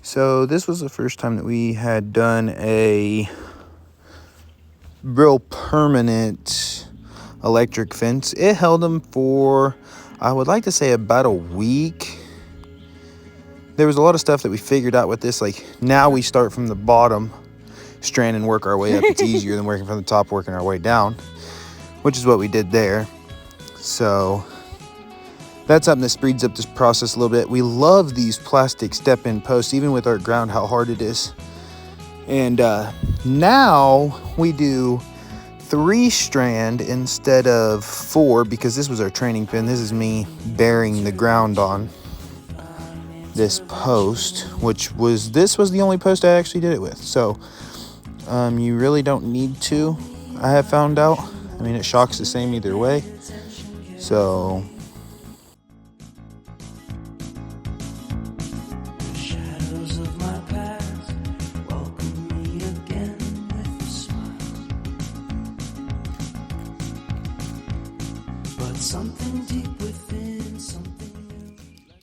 So this was the first time that we had done a real permanent electric fence. It held them for, I would like to say, about a week. There was a lot of stuff that we figured out with this. Like, now we start from the bottom strand and work our way up. It's easier than working from the top, working our way down, which is what we did there. So that's something that speeds up this process a little bit. We love these plastic step-in posts, even with our ground, how hard it is. And now we do 3-strand instead of 4, because this was our training pin. This is me bearing the ground on this post, this was the only post I actually did it with. So you really don't need to, I have found out. I mean, it shocks the same either way. So something deep within, something new,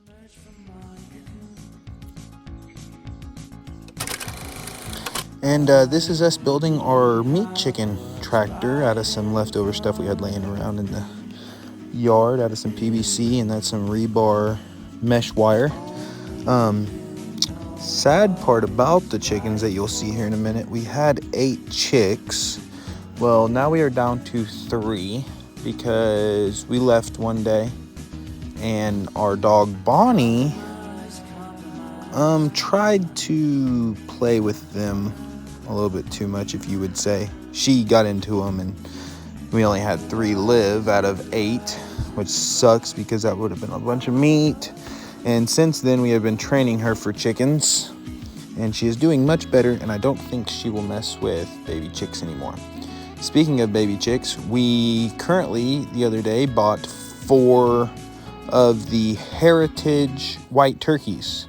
emerge from my cocoon. And this is us building our meat chicken tractor out of some leftover stuff we had laying around in the yard, out of some PVC, and that's some rebar mesh wire. Sad part about the chickens that you'll see here in a minute, we had 8 chicks. Well, now we are down to 3. Because we left one day and our dog Bonnie tried to play with them a little bit too much, if you would say. She got into them and we only had 3 live out of 8, which sucks because that would have been a bunch of meat. And since then we have been training her for chickens and she is doing much better, and I don't think she will mess with baby chicks anymore. Speaking of baby chicks, we currently, the other day, bought 4 of the heritage white turkeys.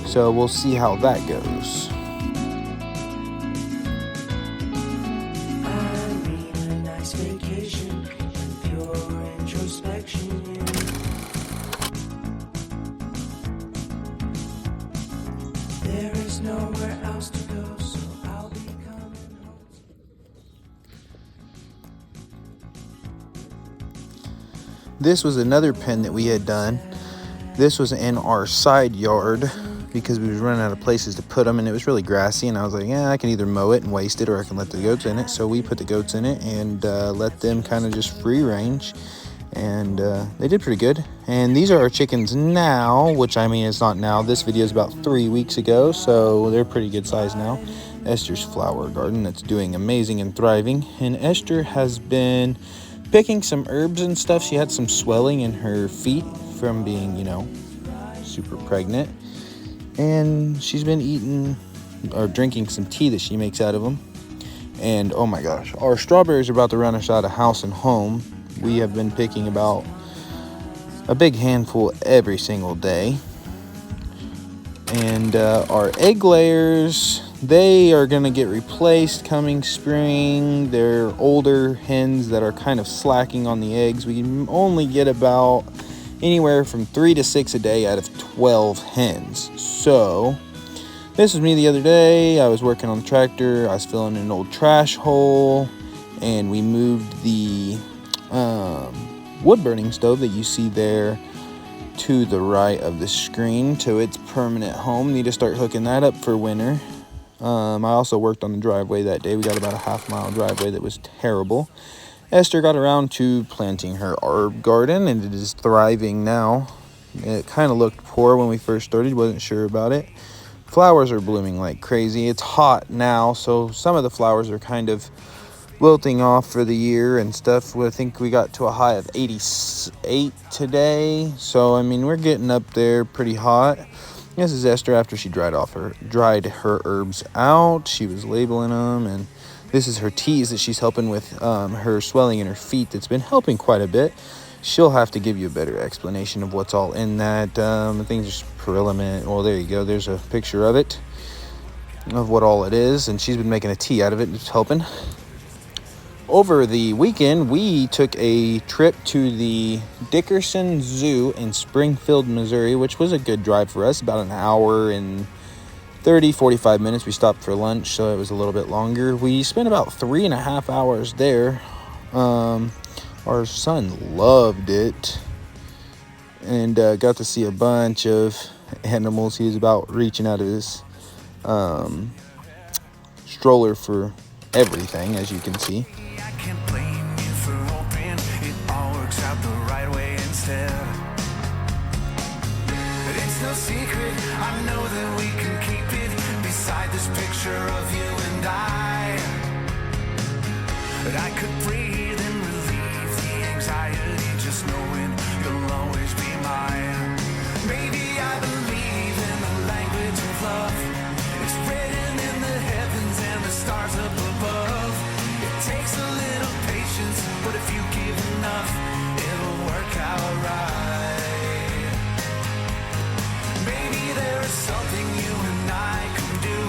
So we'll see how that goes. I mean a nice vacation and pure introspection. There is nowhere else to go, so I'll be coming home. This was another pen that we had done. This was in our side yard because we was running out of places to put them, and it was really grassy, and I was like, yeah, I can either mow it and waste it, or I can let the goats in it. So we put the goats in it and let them kind of just free range, and they did pretty good. And these are our chickens now, which, I mean, it's not now. This video is about 3 weeks ago, so they're pretty good size now. Esther's flower garden that's doing amazing and thriving, and Esther has been picking some herbs and stuff. She had some swelling in her feet from being, super pregnant. And she's been eating or drinking some tea that she makes out of them. And oh my gosh, our strawberries are about to run us out of house and home. We have been picking about a big handful every single day. And our egg layers, they are going to get replaced coming spring. They're older hens that are kind of slacking on the eggs. We can only get about anywhere from 3 to 6 a day out of 12 hens. So this was me the other day. I was working on the tractor. I was filling an old trash hole, and we moved the wood burning stove that you see there to the right of the screen to its permanent home. Need to start hooking that up for winter. I also worked on the driveway that day. We got about a half-mile driveway that was terrible. Esther got around to planting her herb garden, and it is thriving now. It kind of looked poor when we first started. Wasn't sure about it. Flowers are blooming like crazy. It's hot now, so some of the flowers are kind of wilting off for the year and stuff. I think we got to a high of 88 today. So, I mean, we're getting up there pretty hot. This is Esther after she dried her herbs out. She was labeling them, and this is her teas that she's helping with her swelling in her feet. That's been helping quite a bit. She'll have to give you a better explanation of what's all in that. I think there's Perillamint. Well, there you go. There's a picture of it, of what all it is, and she's been making a tea out of it. It's helping. over the weekend, we took a trip to the Dickerson Zoo in Springfield, Missouri, which was a good drive for us, about an hour and 45 minutes. We stopped for lunch, so it was a little bit longer. We spent about 3.5 hours there. Our son loved it and got to see a bunch of animals. He was about reaching out of his stroller for everything, as you can see. I can't blame you for hoping it all works out the right way instead. But it's no secret, I know that we can keep it beside this picture of you and I. But I could breathe and relieve the anxiety just knowing you'll always be mine. Maybe I believe in the language of love. It's written in the heavens and the stars up above. It takes a little patience, but if you give enough, it'll work out right. Maybe there is something you and I can do.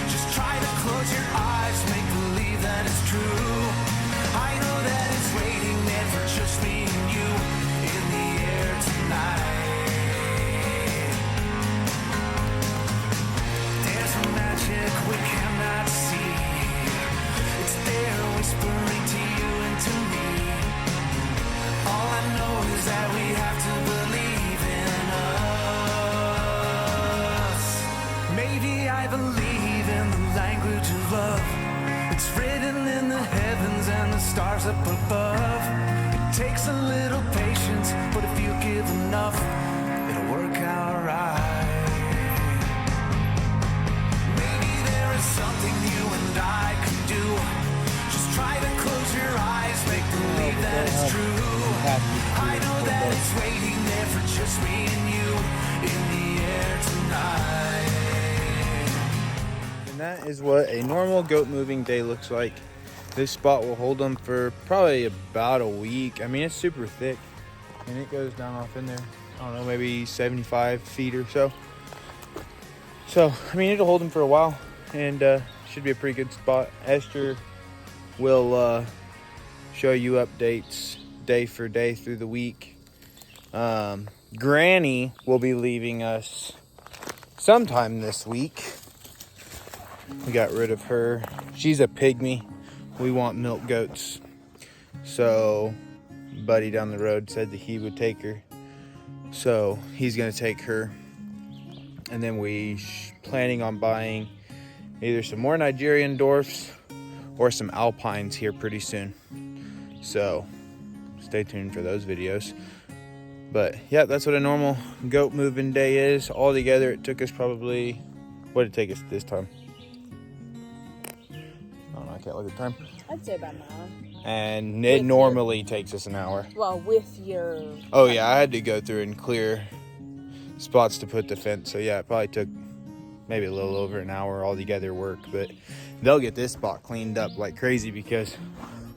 Just try to close your eyes, make believe that it's true. I know that it's waiting there for just me and you in the air tonight. There's a magic we cannot see. It's there whispering to you and to me. All I know is that we have to believe in us. Maybe I believe in the language of love. It's written in the heavens and the stars up above. It takes a little patience, but if you give enough, it'll work out right. Maybe there is something you and I can do. Just try to close your eyes, make believe that it's true. I know that it's waiting there for just me and you in the air tonight. And that is what a normal goat moving day looks like. This spot will hold them for probably about a week. I mean, it's super thick and it goes down off in there. I don't know, maybe 75 feet or so. So, I mean, it'll hold them for a while and should be a pretty good spot. Esther will show you updates day for day through the week. Granny will be leaving us sometime this week. We got rid of her. She's a pygmy. We want milk goats. So, buddy down the road said that he would take her. So, he's going to take her. And then we planning on buying either some more Nigerian dwarfs or some alpines here pretty soon. So, stay tuned for those videos. But, yeah, that's what a normal goat moving day is. All together, it took us probably... What did it take us this time? I don't know, I can't look at the time. I'd say about an hour. And it normally takes us an hour. Well, with your... Oh, yeah, I had to go through and clear spots to put the fence. So, yeah, it probably took maybe a little over an hour altogether work. But they'll get this spot cleaned up like crazy because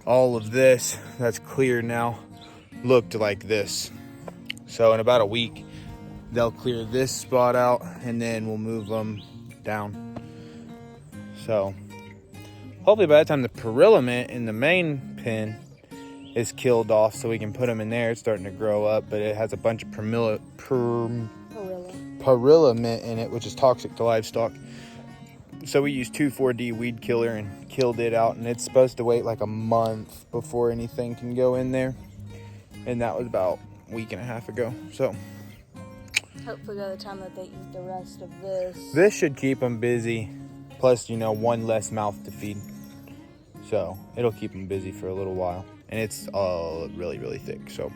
all of this that's clear now looked like this. So, in about a week, they'll clear this spot out and then we'll move them down. So... hopefully by the time the perillament in the main pen is killed off so we can put them in there. It's starting to grow up, but it has a bunch of perillament in it, which is toxic to livestock. So we used 2,4-D weed killer and killed it out, and it's supposed to wait like a month before anything can go in there. And that was about a week and a half ago. So hopefully by the time that they eat the rest of this should keep them busy. Plus, you know, one less mouth to feed. So, it'll keep them busy for a little while. And it's really, really thick. So,